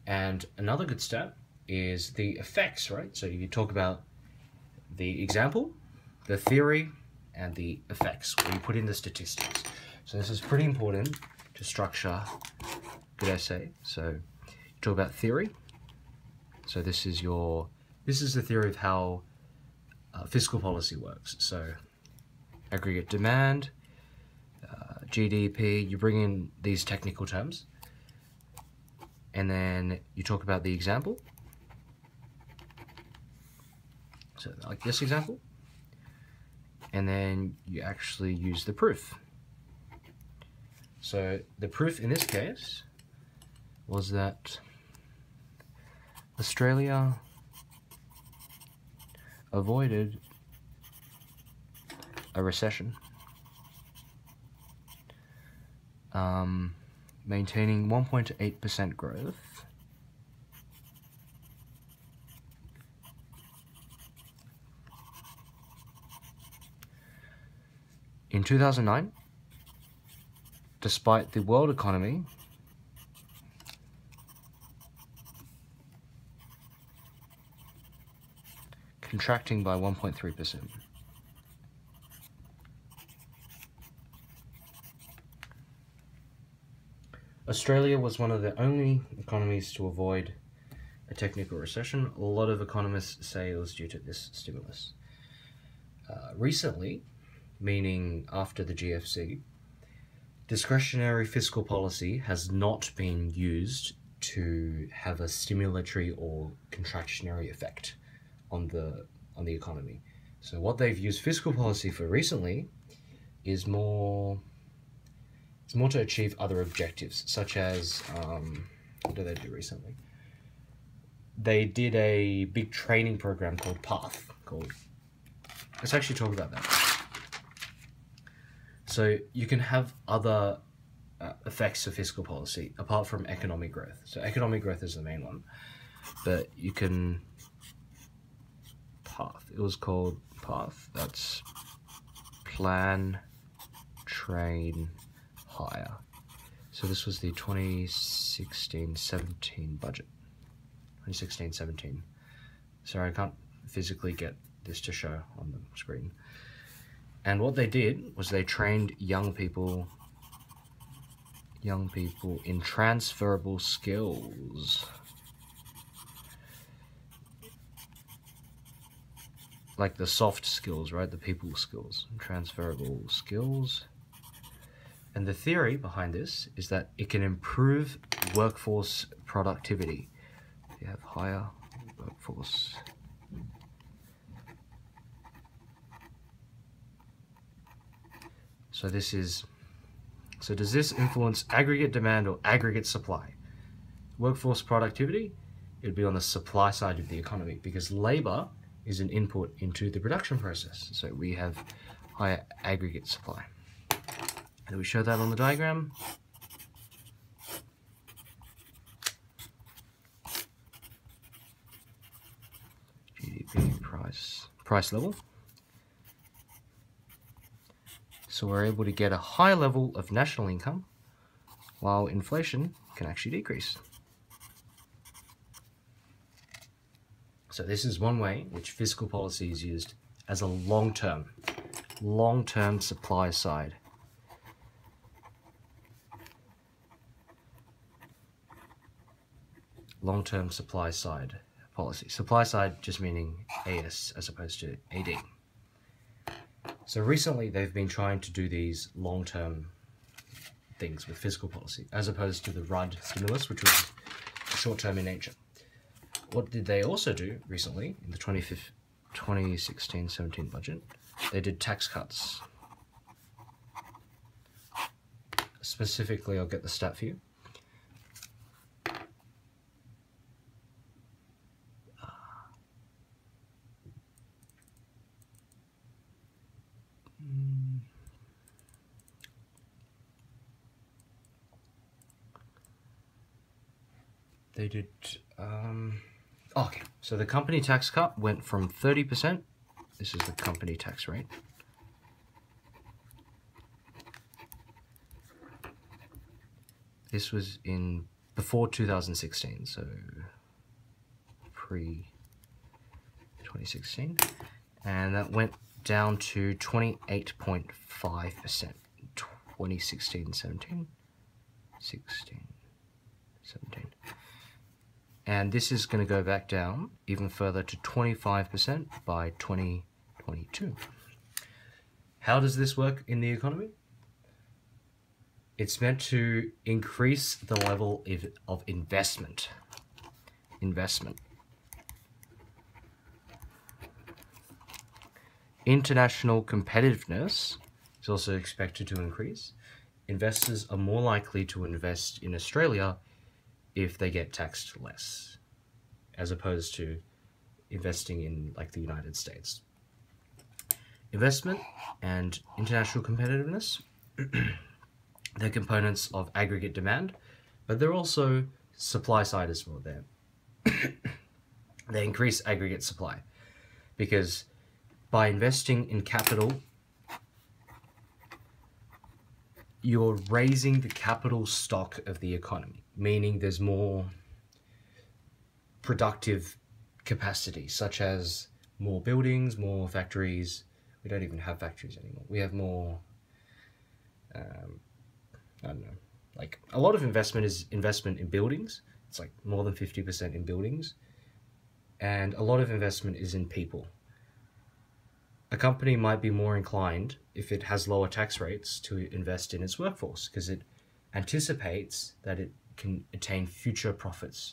And another good step is the effects, right? So you talk about the example, the theory, and the effects, where you put in the statistics. So this is pretty important to structure good essay. So you talk about theory. So this is the theory of how fiscal policy works. So aggregate demand, GDP, you bring in these technical terms, and then you talk about the example. So like this example, and then you actually use the proof. So the proof in this case was that Australia avoided a recession, maintaining 1.8% growth in 2009, despite the world economy contracting by 1.3%. Australia was one of the only economies to avoid a technical recession. A lot of economists say it was due to this stimulus. Recently, meaning after the GFC, discretionary fiscal policy has not been used to have a stimulatory or contractionary effect on the economy. So what they've used fiscal policy for recently is more to achieve other objectives, such as what did they do recently? They did a big training program called PATH. Let's actually talk about that. So you can have other effects of fiscal policy apart from economic growth. So economic growth is the main one, but you can PATH. It was called PATH. That's plan, train, hire. So this was the 2016-17 budget. 2016-17. Sorry, I can't physically get this to show on the screen. And what they did was they trained young people in transferable skills. Like the soft skills, right? The people skills, transferable skills. And the theory behind this is that it can improve workforce productivity. You have higher workforce. So does this influence aggregate demand or aggregate supply? Workforce productivity, it would be on the supply side of the economy because labor is an input into the production process. So we have higher aggregate supply. And we show that on the diagram. GDP price level. So we're able to get a high level of national income while inflation can actually decrease. So this is one way which fiscal policy is used as a long-term supply side. Long-term supply side policy. Supply side just meaning AS as opposed to AD. So recently they've been trying to do these long-term things with fiscal policy as opposed to the RUD stimulus, which was short-term in nature. What did they also do recently in the 2016-17 budget? They did tax cuts. Specifically, I'll get the stat for you. They did, okay, so the company tax cut went from 30%, this is the company tax rate, this was in before 2016, so pre-2016, and that went down to 28.5%, 2016, 17, 16, 17. And this is going to go back down even further to 25% by 2022. How does this work in the economy? It's meant to increase the level of investment. International competitiveness is also expected to increase. Investors are more likely to invest in Australia if they get taxed less, as opposed to investing in like the United States. Investment and international competitiveness, they're components of aggregate demand, but they're also supply side as well there. They increase aggregate supply because by investing in capital, you're raising the capital stock of the economy, meaning there's more productive capacity, such as more buildings, more factories. We don't even have factories anymore. We have more, I don't know, like a lot of investment is investment in buildings. It's like more than 50% in buildings. And a lot of investment is in people. A company might be more inclined, if it has lower tax rates, to invest in its workforce because it anticipates that it can attain future profits